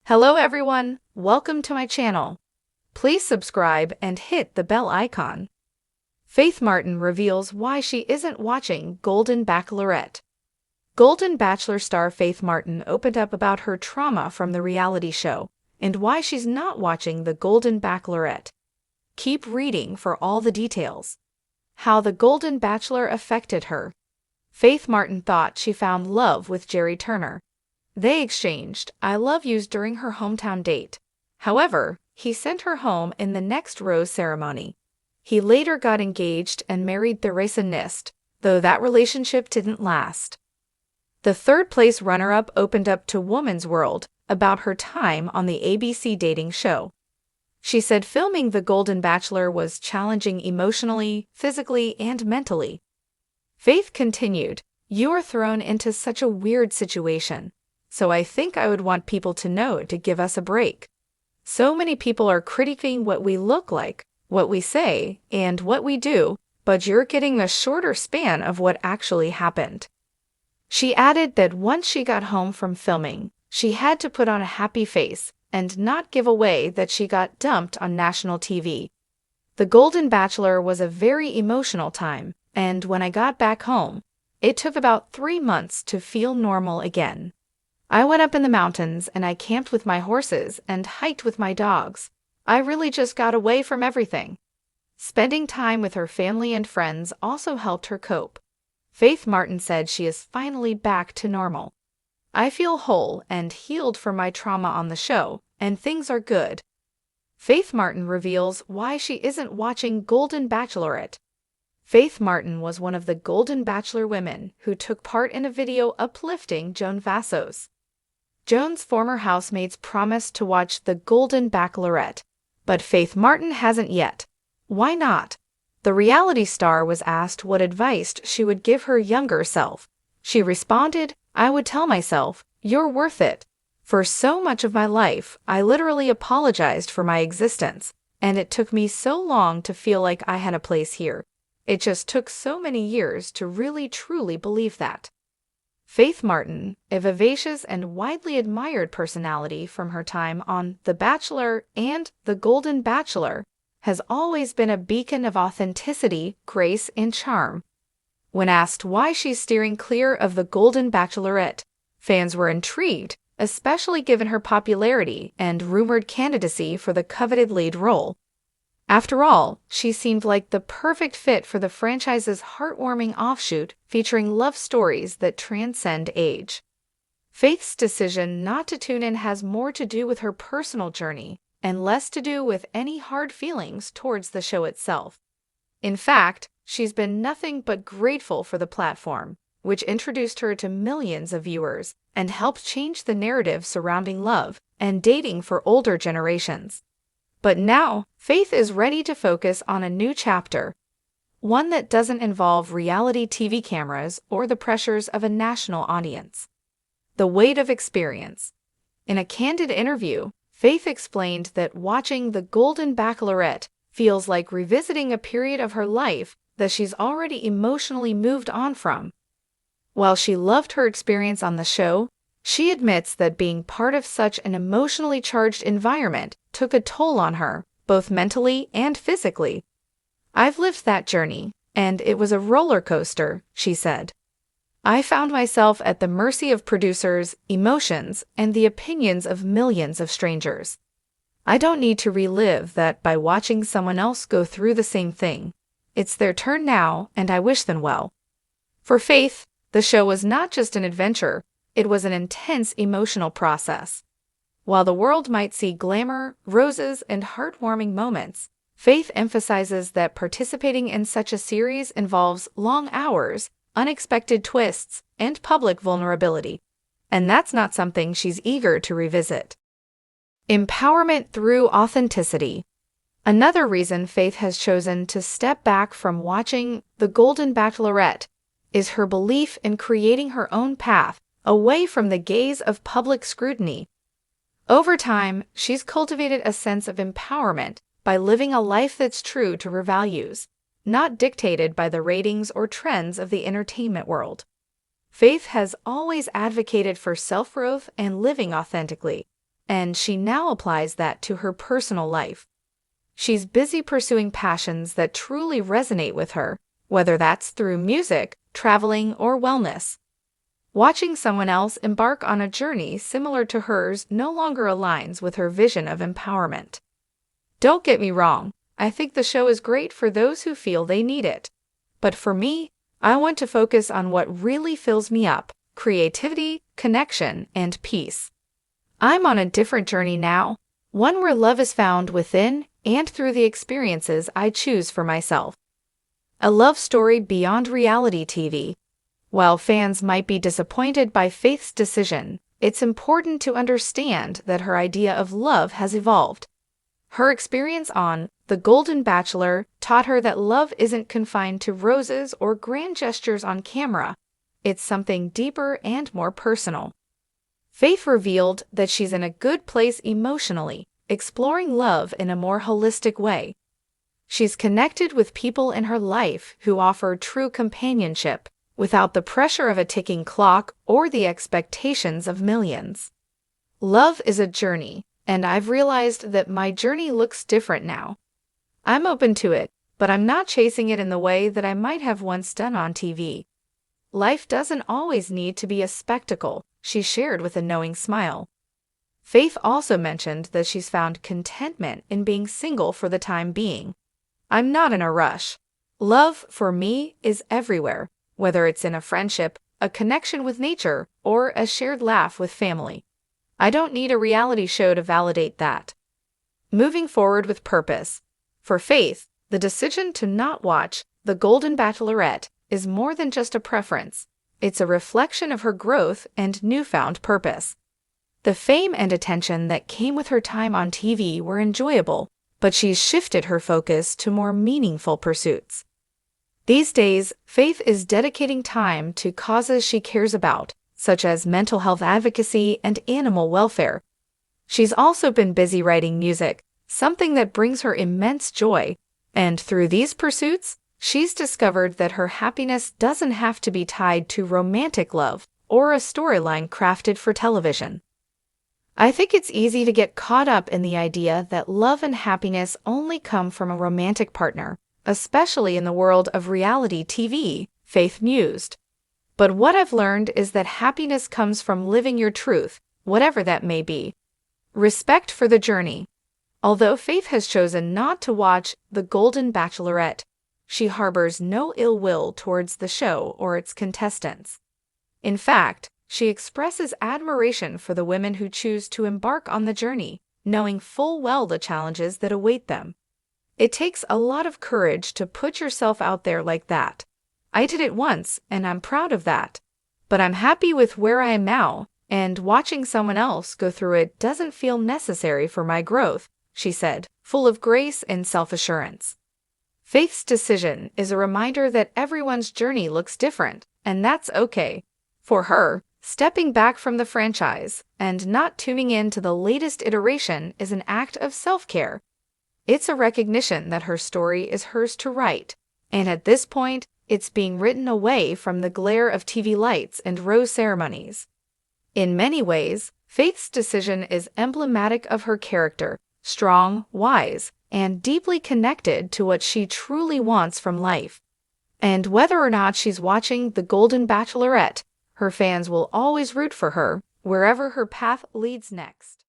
Hello everyone, welcome to my channel. Please subscribe and hit the bell icon. Faith Martin reveals why she isn't watching Golden Bachelorette. Golden Bachelor star Faith Martin opened up about her trauma from the reality show and why she's not watching the Golden Bachelorette. Keep reading for all the details. How the Golden Bachelor affected her. Faith Martin thought she found love with Jerry Turner. They exchanged "I love yous" during her hometown date. However, he sent her home in the next rose ceremony. He later got engaged and married Theresa Nist, though that relationship didn't last. The third-place runner-up opened up to Woman's World about her time on the ABC dating show. She said filming The Golden Bachelor was challenging emotionally, physically, and mentally. Faith continued, "You are thrown into such a weird situation. So I think I would want people to know to give us a break. So many people are critiquing what we look like, what we say, and what we do, but you're getting the shorter span of what actually happened." She added that once she got home from filming, she had to put on a happy face and not give away that she got dumped on national TV. The Golden Bachelor was a very emotional time, and when I got back home, it took about 3 months to feel normal again. I went up in the mountains and I camped with my horses and hiked with my dogs. I really just got away from everything. Spending time with her family and friends also helped her cope. Faith Martin said she is finally back to normal. "I feel whole and healed from my trauma on the show, and things are good." Faith Martin reveals why she isn't watching Golden Bachelorette. Faith Martin was one of the Golden Bachelor women who took part in a video uplifting Joan Vassos. Joan's former housemates promised to watch The Golden Bachelorette, but Faith Martin hasn't yet. Why not? The reality star was asked what advice she would give her younger self. She responded, "I would tell myself, you're worth it. For so much of my life, I literally apologized for my existence, and it took me so long to feel like I had a place here. It just took so many years to really truly believe that." Faith Martin, a vivacious and widely admired personality from her time on The Bachelor and The Golden Bachelor, has always been a beacon of authenticity, grace, and charm. When asked why she's steering clear of The Golden Bachelorette, fans were intrigued, especially given her popularity and rumored candidacy for the coveted lead role. After all, she seemed like the perfect fit for the franchise's heartwarming offshoot featuring love stories that transcend age. Faith's decision not to tune in has more to do with her personal journey and less to do with any hard feelings towards the show itself. In fact, she's been nothing but grateful for the platform, which introduced her to millions of viewers and helped change the narrative surrounding love and dating for older generations. But now, Faith is ready to focus on a new chapter, one that doesn't involve reality TV cameras or the pressures of a national audience. The weight of experience. In a candid interview, Faith explained that watching The Golden Bachelorette feels like revisiting a period of her life that she's already emotionally moved on from. While she loved her experience on the show, she admits that being part of such an emotionally charged environment took a toll on her, both mentally and physically. "I've lived that journey, and it was a roller coaster," she said. "I found myself at the mercy of producers, emotions, and the opinions of millions of strangers. I don't need to relive that by watching someone else go through the same thing. It's their turn now, and I wish them well." For Faith, the show was not just an adventure, it was an intense emotional process. While the world might see glamour, roses, and heartwarming moments, Faith emphasizes that participating in such a series involves long hours, unexpected twists, and public vulnerability. And that's not something she's eager to revisit. Empowerment through authenticity. Another reason Faith has chosen to step back from watching The Golden Bachelorette is her belief in creating her own path away from the gaze of public scrutiny. Over time, she's cultivated a sense of empowerment by living a life that's true to her values, not dictated by the ratings or trends of the entertainment world. Faith has always advocated for self-growth and living authentically, and she now applies that to her personal life. She's busy pursuing passions that truly resonate with her, whether that's through music, traveling, or wellness. Watching someone else embark on a journey similar to hers no longer aligns with her vision of empowerment. Don't get me wrong, I think the show is great for those who feel they need it. But for me, I want to focus on what really fills me up: creativity, connection, and peace. I'm on a different journey now, one where love is found within and through the experiences I choose for myself. A love story beyond reality TV. While fans might be disappointed by Faith's decision, it's important to understand that her idea of love has evolved. Her experience on The Golden Bachelor taught her that love isn't confined to roses or grand gestures on camera. It's something deeper and more personal. Faith revealed that she's in a good place emotionally, exploring love in a more holistic way. She's connected with people in her life who offer true companionship, without the pressure of a ticking clock or the expectations of millions. Love is a journey, and I've realized that my journey looks different now. I'm open to it, but I'm not chasing it in the way that I might have once done on TV. Life doesn't always need to be a spectacle, she shared with a knowing smile. Faith also mentioned that she's found contentment in being single for the time being. I'm not in a rush. Love, for me, is everywhere, whether it's in a friendship, a connection with nature, or a shared laugh with family. I don't need a reality show to validate that. Moving forward with purpose. For Faith, the decision to not watch The Golden Bachelorette is more than just a preference. It's a reflection of her growth and newfound purpose. The fame and attention that came with her time on TV were enjoyable, but she's shifted her focus to more meaningful pursuits. These days, Faith is dedicating time to causes she cares about, such as mental health advocacy and animal welfare. She's also been busy writing music, something that brings her immense joy, and through these pursuits, she's discovered that her happiness doesn't have to be tied to romantic love or a storyline crafted for television. I think it's easy to get caught up in the idea that love and happiness only come from a romantic partner, especially in the world of reality TV, Faith mused. But what I've learned is that happiness comes from living your truth, whatever that may be. Respect for the journey. Although Faith has chosen not to watch The Golden Bachelorette, she harbors no ill will towards the show or its contestants. In fact, she expresses admiration for the women who choose to embark on the journey, knowing full well the challenges that await them. It takes a lot of courage to put yourself out there like that. I did it once, and I'm proud of that. But I'm happy with where I am now, and watching someone else go through it doesn't feel necessary for my growth, she said, full of grace and self-assurance. Faith's decision is a reminder that everyone's journey looks different, and that's okay. For her, stepping back from the franchise and not tuning in to the latest iteration is an act of self-care. It's a recognition that her story is hers to write, and at this point, it's being written away from the glare of TV lights and rose ceremonies. In many ways, Faith's decision is emblematic of her character, strong, wise, and deeply connected to what she truly wants from life. And whether or not she's watching The Golden Bachelorette, her fans will always root for her, wherever her path leads next.